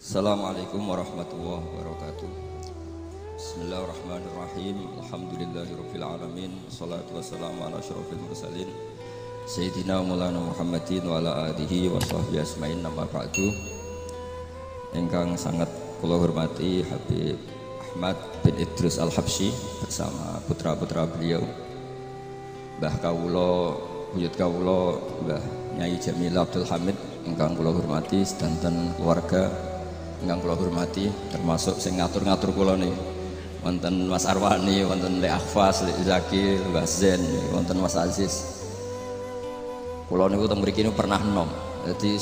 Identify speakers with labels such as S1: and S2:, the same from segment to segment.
S1: Assalamualaikum warahmatullahi wabarakatuh. Bismillahirrahmanirrahim. Alhamdulillahirabbil alamin. Wassalatu wassalamu ala asyrofil mursalin Sayyidina Maulana Muhammadin wa ala alihi wa sahbihi asma'in, nama ba'du. Ingkang sangat kula hormati Habib Ahmad bin Idrus Al-Habsyi bersama putra-putra beliau, Mbah kawula, buyut kawula Mbah Nyai Jamil Abdul Hamid, ingkang kula hormati sedanten keluarga ingkang kula hormati, termasuk sing ngatur-ngatur kula niki wonten Mas Arwani, wonten Lek Ahfas, Lek Zaki, Mbah Zen, wonten Mas Aziz. Kula niku teng mriki niku pernah enom. Dadi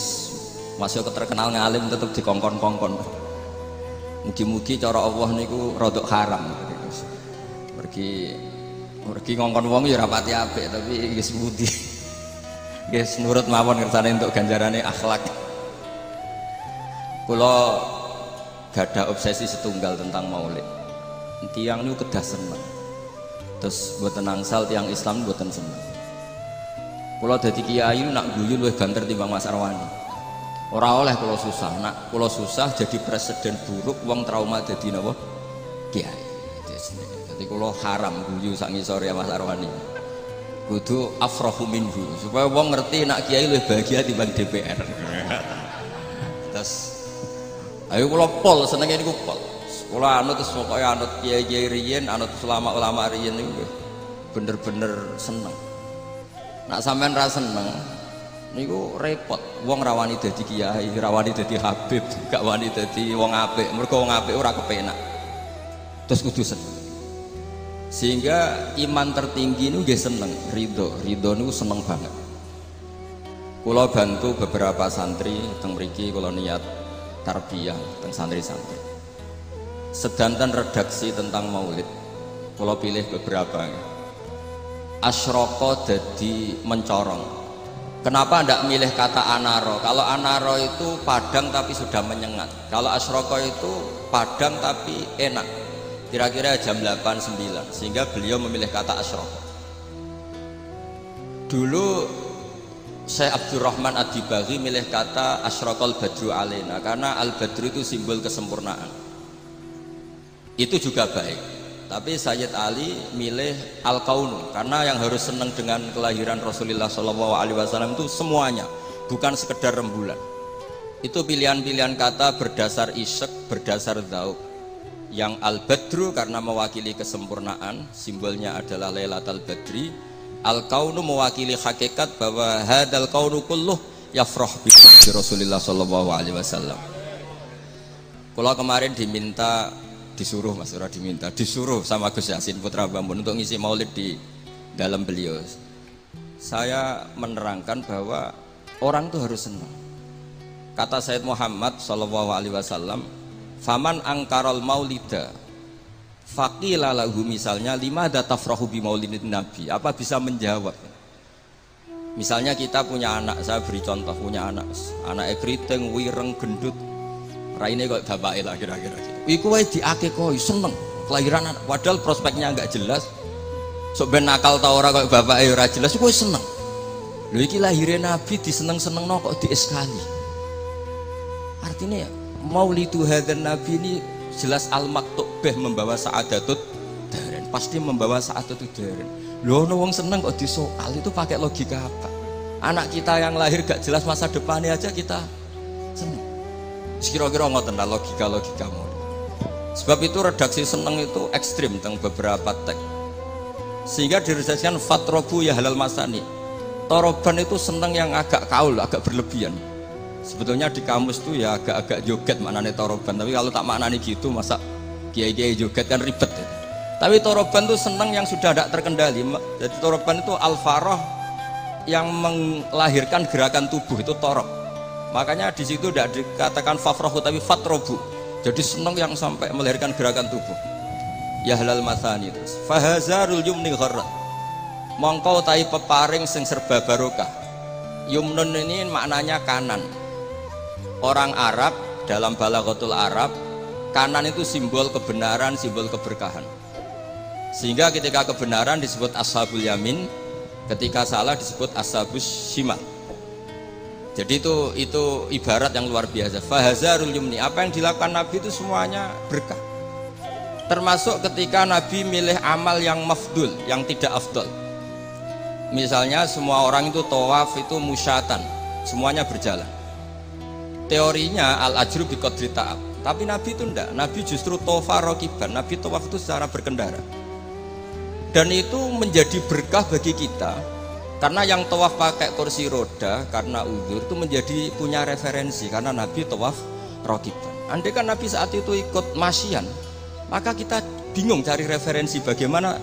S1: masih terkenal ngalim tetep dikongkon-kongkon. Mugi-mugi cara Allah niku rodok haram. Mergi ngongkon wong ya ora pati apik, tapi nggih sepundi. Nggih nurut mawon kersane entuk ganjarane akhlak. Kula gadah obsesi setunggal tentang maulid. Tiang niku kedah seneng. Terus mboten angsal tiang Islam mboten seneng. Kula dadi kiai nak guyu luwih banter timbang Mas Arwani. Ora oleh kula susah, nak kula susah jadi presiden buruk, wong trauma dadi napa? Kiai. Dadi kula haram guyu sak ngisore Mas Arwani. Kudu afrahu minhu, supaya wong ngerti nak kiai luwih bahagia timbang DPR. Terus ayo kula pol senenge niku pol. Kula anut terus pokoke anut kiai-kiai riyen, anut ulama-ulama riyen niku bener-bener seneng. Nak sampean ra seneng niku repot. Wong ra wani dadi kiai, ra wani dadi habib, gak wani dadi wong apik. Mergo wong apik ora kepenak. Terus kudu seneng. Sehingga iman tertinggi niku nggih seneng, ridho niku seneng banget. Kula bantu beberapa santri teng mriki, kula niat tarbiyah teng santri-santri. Sedanten redaksi tentang maulid, kula pilih beberapa. Asyroko dadi mencorong. Kenapa ndak milih kata anaro? Kalau anaro itu padang tapi sudah menyengat. Kalau asyroko itu padang tapi enak. Kira-kira jam 8-9, sehingga beliau memilih kata asyroko. Dulu Syekh Abdurrahman Ad-Dibaghi milih kata asyraqal badru alaina, karena al-badru itu simbol kesempurnaan. Itu juga baik. Tapi Sayyid Ali milih al-kaunu, karena yang harus senang dengan kelahiran Rasulullah SAW itu semuanya, bukan sekedar rembulan. Itu pilihan-pilihan kata berdasar isyq, berdasar dzauq. Yang al-badru karena mewakili kesempurnaan, simbolnya adalah Lailatul Badri. Al-kaunu mewakili hakikat bahwa hadal kaunu kulluh yafrah bi Rasulullah sallallahu alaihi wasallam. Kalau kemarin disuruh sama Gus Yasin Putra Bambun untuk ngisi maulid di dalam beliau. Saya menerangkan bahwa orang itu harus senang. Kata Sayyid Muhammad sallallahu alaihi wasallam, "Faman angkaral maulida faqila lahu," misalnya, "limadza tafrahu bi maulidin nabi?" Apa bisa menjawab? Misalnya kita punya anak, saya beri contoh, punya anaknya keriting, wireng, gendut, raine kok bapake lah kira-kira gitu. Iku wae diakekoi seneng kelahiran anak, padahal prospeknya enggak jelas. Sok ben nakal ta ora kok bapake ora jelas, iku seneng. Lho iki lahire nabi diseneng-senengno kok dieskali. Artinya ya, maulidu hadzal nabi ini jelas al-maktub beh membawa sa'adatut daren, pasti membawa sa'adatut daren. Loh ono wong seneng kok disoal, itu pakai logika apa? Anak kita yang lahir gak jelas masa depannya aja kita seneng. Kira-kira ngoten lah logika mau. Sebab itu redaksi seneng itu ekstrim tentang beberapa teks. Sehingga diredaksikan fatrobu ya halal masani. Toroban itu seneng yang agak kaul, agak berlebihan. Sebetulnya di kamus tuh ya agak-agak joget maknanya toroban, tapi kalau tak maknanya gitu masa kiai-kiai joget kan ribet ya. Tapi toroban tuh seneng yang sudah tidak terkendali. Jadi toroban itu al-faroh yang melahirkan gerakan tubuh, itu torob. Makanya di situ tidak dikatakan fafrohu tapi fatrobu. Jadi seneng yang sampai melahirkan gerakan tubuh. Ya halal masani terus. Fahazarul yumni gharrat. Mongko tai peparing sing serba barokah. Yumnun ini maknanya kanan. Orang Arab dalam balaghatul Arab, kanan itu simbol kebenaran, simbol keberkahan. Sehingga ketika kebenaran disebut ashabul yamin, ketika salah disebut ashabus shimal. Jadi itu ibarat yang luar biasa. Fahazarul yumni, apa yang dilakukan Nabi itu semuanya berkah. Termasuk ketika Nabi milih amal yang mafdul, yang tidak afdol. Misalnya semua orang itu tawaf itu musyatan, semuanya berjalan. Teorinya al-ajru bi qadri ta'ab. Tapi Nabi itu enggak, Nabi justru tofa rokiban, Nabi tawaf itu secara berkendara. Dan itu menjadi berkah bagi kita. Karena yang tawaf pakai kursi roda karena uzur itu menjadi punya referensi karena Nabi tawaf rokiban. Andai kan Nabi saat itu ikut masyian, maka kita bingung cari referensi bagaimana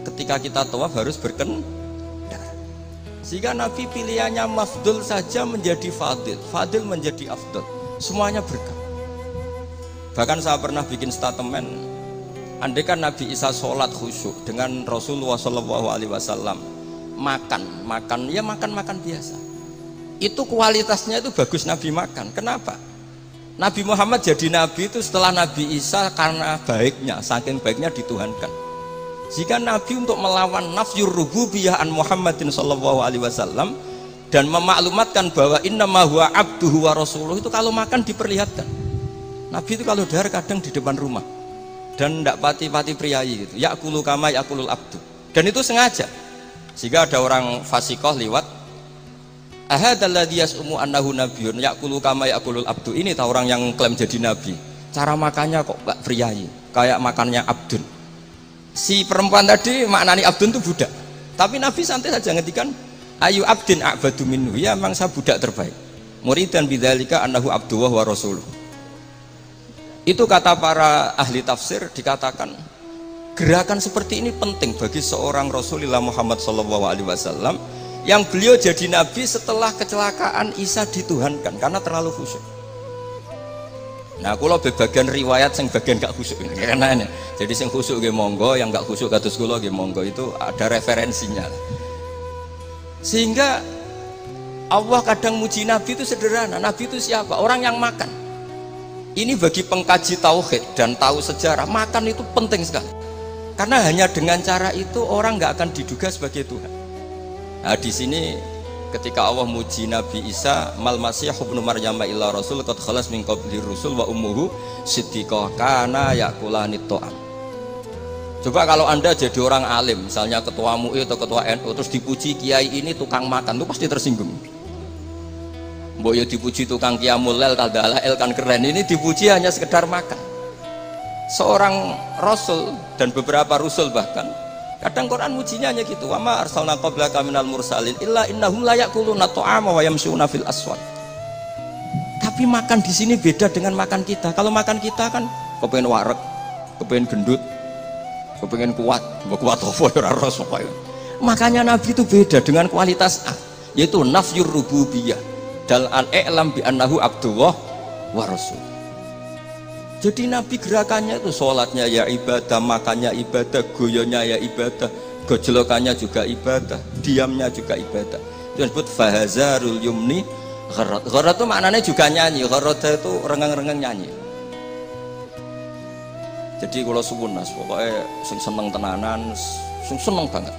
S1: ketika kita tawaf harus berkendara. Sehingga Nabi pilihannya mafdul saja menjadi fadil, fadil menjadi afdal. Semuanya berkah. Bahkan saya pernah bikin statement, andai kan Nabi Isa sholat khusyuk dengan Rasulullah SAW makan biasa, itu kualitasnya itu bagus Nabi makan. Kenapa? Nabi Muhammad jadi Nabi itu setelah Nabi Isa karena baiknya, saking baiknya dituhankan. Jika Nabi untuk melawan nafyur rububiyah an Muhammadin sallallahu alaihi wasallam dan memaklumatkan bahwa innama huwa abduhu wa rasuluh, itu kalau makan diperlihatkan. Nabi itu kalau dahar kadang di depan rumah dan tidak pati-pati priayi gitu. Ya'kulu kama ya'kulul abdu. Dan itu sengaja. Sehingga ada orang fasikoh liwat, ahadalladzi yas'umu annahu nabiyyun ya'kulu kama ya'kulul abdu. Ini tahu orang yang klaim jadi nabi. Cara makannya kok gak priayi, kayak makannya abdun. Si perempuan tadi maknani abdun itu budak. Tapi Nabi santai saja ngendikan, ayu abdin a'badu minhu. Ya memang saya budak terbaik. Muridan bidzalika annahu abduhu wa rasuluh. Itu kata para ahli tafsir, dikatakan gerakan seperti ini penting bagi seorang Rasulullah Muhammad SAW yang beliau jadi Nabi setelah kecelakaan Isa dituhankan karena terlalu khusyuk. Nah, kalau bagian riwayat yang bagian gak khusyuk karena ini. Jadi yang khusyuk nggih monggo, yang gak khusyuk kados kula nggih monggo, itu ada referensinya. Sehingga Allah kadang muji Nabi itu sederhana. Nabi itu siapa? Orang yang makan. Ini bagi pengkaji tauhid dan tahu sejarah, makan itu penting sekali. Karena hanya dengan cara itu orang nggak akan diduga sebagai Tuhan. Nah, di sini ketika Allah muji Nabi Isa, mal masih ibnu Maryam illa rasul qad khalas min qabli rusul wa ummuhu siddiqah kana yakulani ta'am. Coba kalau Anda jadi orang alim, misalnya ketua MUI atau ketua NU, terus dipuji kiai ini tukang makan, itu pasti tersinggung. Mbok yo dipuji tukang qiyamul lail tadalail kan keren, ini dipuji hanya sekedar makan. Seorang rasul dan beberapa rasul bahkan kadang Quran mujinya hanya gitu, wa ma arsalna qablaka minal mursalin illa innahum la yaquluna ta'ama wa yamshuna fil aswaq. Tapi makan di sini beda dengan makan kita. Kalau makan kita kan kepengen wareg, kepengen gendut, kepengen kuat, mbok kuat apa ora ros pokoke. Makanya Nabi itu beda dengan kualitas A, yaitu nafyur rububiyah dal al-i'lam bi annahu abdullah wa rasul. Jadi Nabi gerakannya itu sholatnya ya ibadah, makannya ibadah, goyonya ya ibadah, gojlokannya juga ibadah, diamnya juga ibadah. Itu disebut fahazarul yumni gharat. Gharat itu maknanya juga nyanyi, gharat itu rengeng-rengeng nyanyi. Jadi kalau suwun nas pokoknya sing seneng tenanan, sing seneng banget.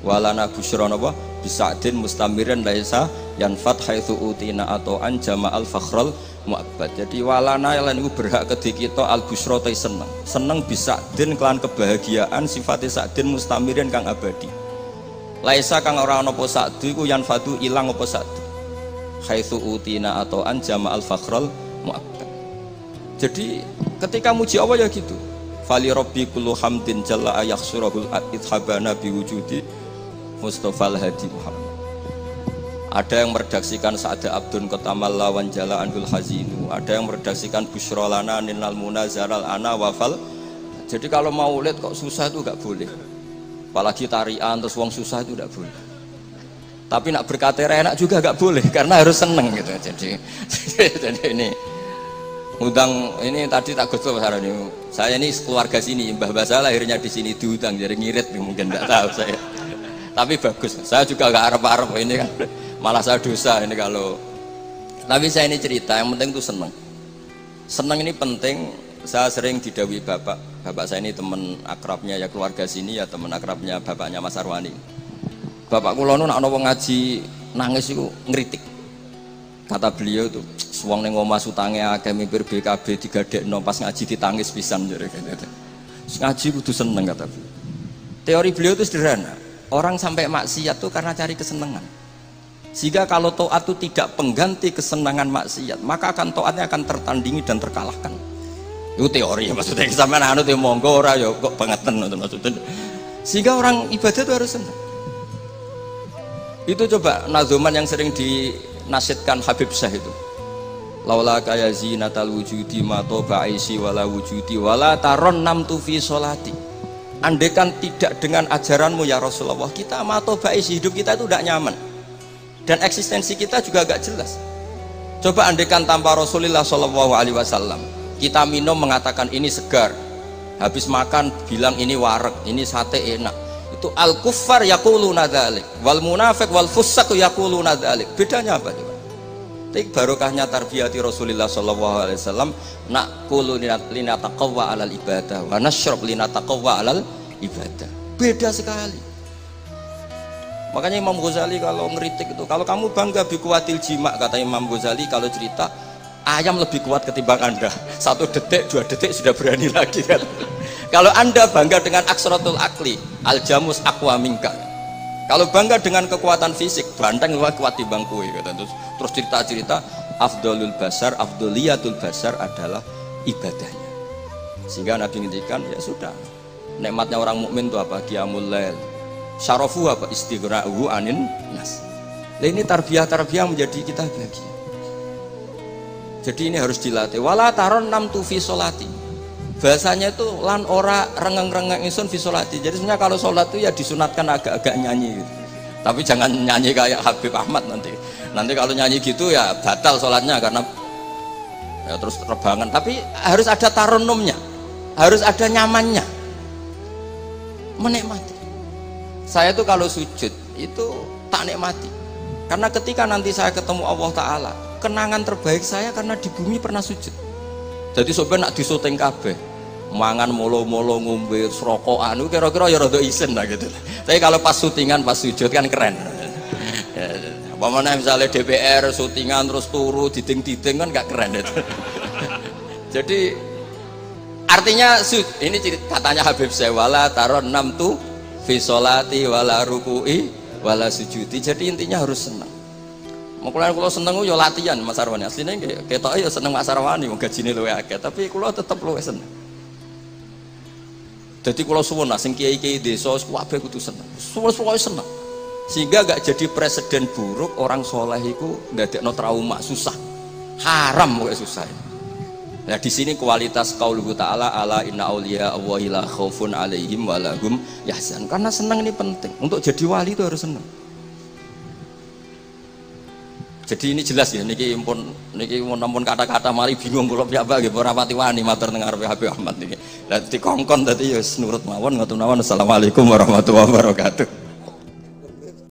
S1: Walana busyra napa bisadin mustamirin laisa yanfat haitsu utina atau an jama'al fakhral mu'abbad. Jadi walana lan iku berhak kedhi kita al busyra ta seneng. Seneng bisadin kelan kebahagiaan sifate sadin mustamirin kang abadi. Laisa kang ora ana apa sadu iku yanfatu ilang apa sadu. Haitsu utina atau an jama'al fakhral mu'abbad. Jadi ketika muji Allah ya gitu. Fali rabbi kullu hamdin jalla ayakhsurahul idhabana biwujudi Mustafa al-Hadi Muhammad. Ada yang meredaksikan Sa'ada Abdun Kotamal Lawan Jala Andul Hazinu. Ada yang meredaksikan Bushrolana Ninal Munazaral Ana Wafal. Jadi kalau mau lihat kok susah itu gak boleh. Apalagi tarian terus wong susah itu gak boleh. Tapi nak berkata enak juga gak boleh karena harus seneng gitu. Jadi ini udang ini tadi tak gosok ini. Saya ini keluarga sini, Mbah Basah lahirnya di sini diutang jadi ngirit mungkin tidak tahu saya. Tapi bagus, saya juga gak arep-arep ini kan, malah saya dosa ini kalau. Tapi saya ini cerita, yang penting itu seneng. Seneng ini penting. Saya sering didhawuhi bapak saya ini teman akrabnya ya keluarga sini ya teman akrabnya bapaknya Mas Arwani. Bapak kula nu nak ana wong ngaji nangis iku ngritik. Kata beliau tuh, suwang ning omah sutange akeh mipir BKB digadekno pas ngaji ditangis pisan jare gitu. Ngaji kudu seneng kata beliau. Teori beliau itu sederhana. Orang sampai maksiat tuh karena cari kesenangan. Sehingga kalau taat itu tidak pengganti kesenangan maksiat, maka akan taatnya akan tertandingi dan terkalahkan. Itu teori maksudnya sampean anu te monggo ora ya kok bangeten maksudnya. Sehingga orang ibadah itu harus senang. Itu coba nazuman yang sering dinasihatkan Habib Syah itu. Laula kaya zinatal wujudi ma toba aisi wala wujudi wala taron namtu fi sholati. Andaikan tidak dengan ajaranmu ya Rasulullah, kita ma toba aisi, hidup kita itu tidak nyaman dan eksistensi kita juga agak jelas. Coba andaikan tanpa Rasulullah Shallallahu Alaihi Wasallam, kita minum mengatakan ini segar, habis makan bilang ini wareg, ini sate enak. Itu al kuffar yaquluna dzalik wal munafiq wal fusaq yaquluna dzalik. Bedanya apa coba? Tapi barokahnya tarbiyati Rasulullah sallallahu alaihi wasallam, naqulu linataqawwa alal ibadah wa nasyrab linataqawwa alal ibadah. Beda sekali. Makanya Imam Ghazali kalau ngeritik itu, kalau kamu bangga bikuatil jima, kata Imam Ghazali kalau cerita ayam lebih kuat ketimbang Anda. 1 detik, 2 detik sudah berani lagi kan. Kalau Anda bangga dengan aksratul akli, aljamus aqwa minka. Kalau bangga dengan kekuatan fisik, banteng lebih kuat di bangku. Terus cerita-cerita afdolul basar, afdoliyatul basar adalah ibadahnya. Sehingga Nabi ngendikan, ya sudah. Nikmatnya orang mukmin itu apa? Qiyamul lail. Syarafu apa? Istighra'uhu anin nas. Nah, ini tarbiyah-tarbiyah menjadi kita bahagia. Jadi ini harus dilatih. Wala taron namtu fi sholati. Bahasanya itu lan ora rengeng-rengeng ingsun fi sholati. Jadi sebenarnya kalau sholat itu ya disunatkan agak-agak nyanyi gitu. Tapi jangan nyanyi kayak Habib Ahmad nanti. Nanti kalau nyanyi gitu ya batal sholatnya karena ya terus rebangan. Tapi harus ada taronumnya, harus ada nyamannya, menikmati. Saya tuh kalau sujud itu tak nikmati. Karena ketika nanti saya ketemu Allah Ta'ala, kenangan terbaik saya karena di bumi pernah sujud. Jadi sobat nak disuting kabeh, mangan molo-molo ngombe rokokan itu kira-kira ya rada isen lah gitu. Tapi kalau pas syutingan, pas sujud kan keren. Apa mana misalnya DPR syutingan terus turu diding-diding kan gak keren itu. Jadi artinya ini katanya Habib Syekh wala taron namtu fi sholati wala ruku'i wala sujudi. Jadi intinya harus senang. Mengkulan kalau seneng yo latihan Mas Arwani. Aslinya ketok yo seneng Mas Arwani, mau gajine luwe akeh, tapi kula tetep luwe seneng. Jadi kalau suwun sing kiai-kiai desa kabeh kudu seneng. Suwe-suwe seneng. Sehingga gak jadi presiden buruk orang soleh iku ndadekno trauma, susah. Haram kok susah. Nah di sini kualitas qauluhu ta'ala ala inna auliya Allahi la khaufun alaihim wa lahum yahzan. Karena senang ini penting. Untuk jadi wali itu harus senang. Jadi ini jelas ya niki mun kata-kata mari bingung kula piyambak nggih ora pati wani matur teng ngarepe Habib Ahmad niki. Lah dikongkon dadi ya nurut mawon ngoten mawon. Assalamualaikum warahmatullahi wabarakatuh.